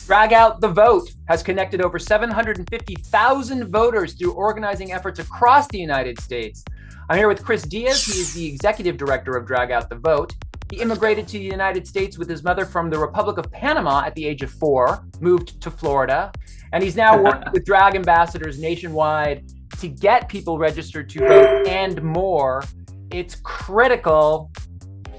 Drag Out the Vote has connected over 750,000 voters through organizing efforts across the United States. I'm here with Chris Diaz. He is the executive director of Drag Out the Vote. He immigrated to the United States with his mother from the Republic of Panama at the age of 4, moved to Florida, and he's now working with drag ambassadors nationwide to get people registered to vote and more. It's critical.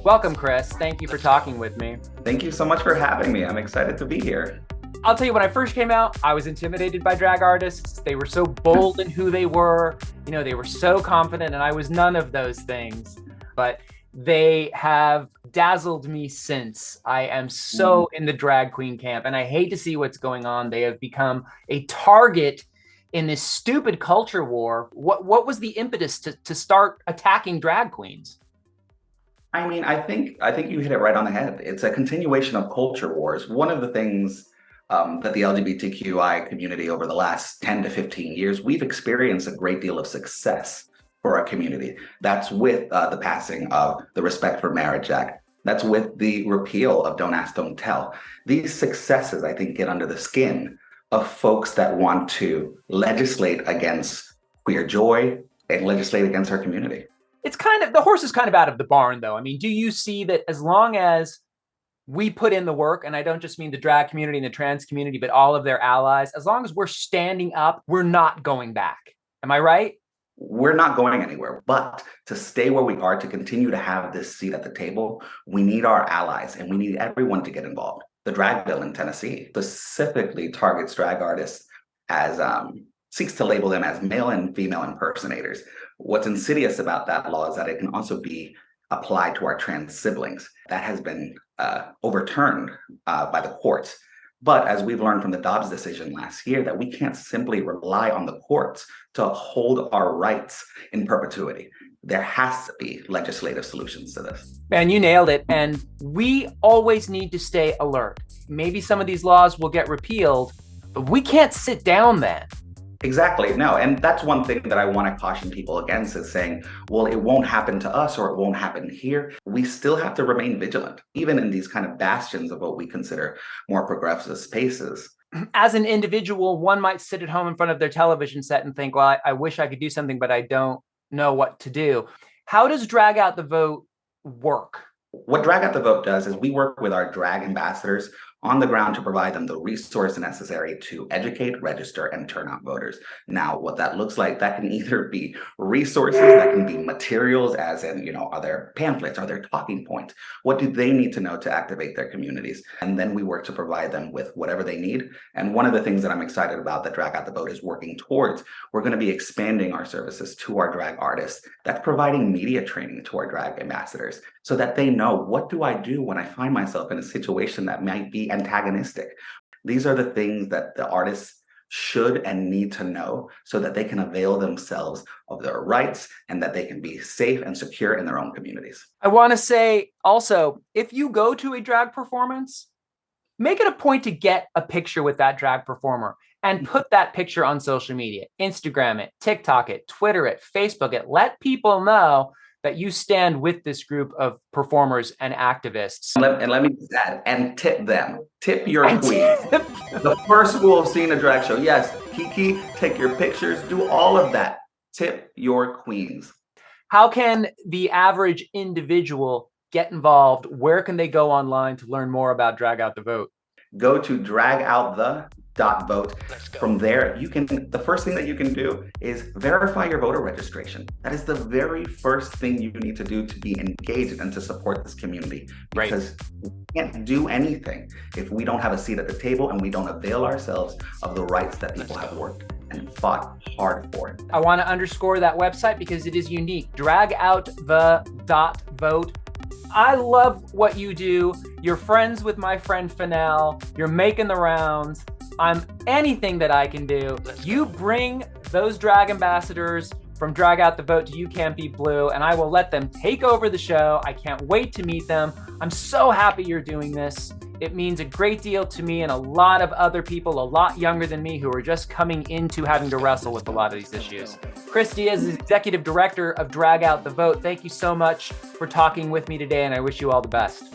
Welcome, Chris. Thank you for talking with me. Thank you so much for having me. I'm excited to be here. I'll tell you, when I first came out, I was intimidated by drag artists. They were so bold in who they were. You know, they were so confident, and I was none of those things. But they have dazzled me since. I am so in the drag queen camp, and I hate to see what's going on. They have become a target in this stupid culture war. What was the impetus to start attacking drag queens? I mean, I think you hit it right on the head. It's a continuation of culture wars. One of the things that the LGBTQI community over the last 10 to 15 years, we've experienced a great deal of success for our community. That's with the passing of the Respect for Marriage Act. That's with the repeal of Don't Ask, Don't Tell. These successes, I think, get under the skin of folks that want to legislate against queer joy and legislate against our community. It's kind of, the horse is kind of out of the barn, though. I mean, do you see that as long as we put in the work, and I don't just mean the drag community and the trans community, but all of their allies, as long as we're standing up, we're not going back. Am I right? We're not going anywhere, but to stay where we are, to continue to have this seat at the table, we need our allies and we need everyone to get involved. The drag bill in Tennessee specifically targets drag artists as, seeks to label them as male and female impersonators. What's insidious about that law is that it can also be applied to our trans siblings. That has been overturned by the courts. But as we've learned from the Dobbs decision last year, that we can't simply rely on the courts to hold our rights in perpetuity. There has to be legislative solutions to this. Man, you nailed it. And we always need to stay alert. Maybe some of these laws will get repealed, but we can't sit down then. Exactly. No. And that's one thing that I want to caution people against, is saying, well, it won't happen to us or it won't happen here. We still have to remain vigilant, even in these kind of bastions of what we consider more progressive spaces. As an individual, one might sit at home in front of their television set and think, well, I wish I could do something, but I don't know what to do. How does Drag Out the Vote work? What Drag Out the Vote does is we work with our drag ambassadors on the ground to provide them the resources necessary to educate, register, and turn out voters. Now, what that looks like, that can either be resources, that can be materials, as in, are there pamphlets, are there talking points? What do they need to know to activate their communities? And then we work to provide them with whatever they need. And one of the things that I'm excited about that Drag Out the Vote is working towards, we're going to be expanding our services to our drag artists. That's providing media training to our drag ambassadors so that they know, what do I do when I find myself in a situation that might be antagonistic? These are the things that the artists should and need to know so that they can avail themselves of their rights and that they can be safe and secure in their own communities. I want to say also, if you go to a drag performance, make it a point to get a picture with that drag performer and put that picture on social media. Instagram it, TikTok it, Twitter it, Facebook it. Let people know that you stand with this group of performers and activists. And let me add, and tip them. Tip your queens. The first rule of seeing a drag show, yes, Kiki, take your pictures, do all of that. Tip your queens. How can the average individual get involved? Where can they go online to learn more about Drag Out the Vote? Go to dragoutthe.vote. From there, the first thing that you can do is verify your voter registration. That is the very first thing you need to do to be engaged and to support this community. Because we can't do anything if we don't have a seat at the table and we don't avail ourselves of the rights that people have worked and fought hard for. I want to underscore that website because it is unique. DragoutThe.vote. I love what you do. You're friends with my friend Fennell. You're making the rounds. I'm anything that I can do. You bring those drag ambassadors from Drag Out the Vote to You Can't Be Blue, and I will let them take over the show. I can't wait to meet them. I'm so happy you're doing this. It means a great deal to me and a lot of other people a lot younger than me who are just coming into having to wrestle with a lot of these issues. Chris Diaz is Executive Director of Drag Out the Vote. Thank you so much for talking with me today, and I wish you all the best.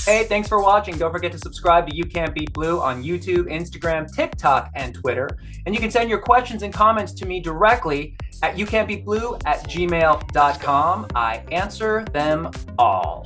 Hey, thanks for watching. Don't forget to subscribe to You Can't Beat Blue on YouTube, Instagram, TikTok, and Twitter. And you can send your questions and comments to me directly at youcan'tbeatblue@gmail.com. I answer them all.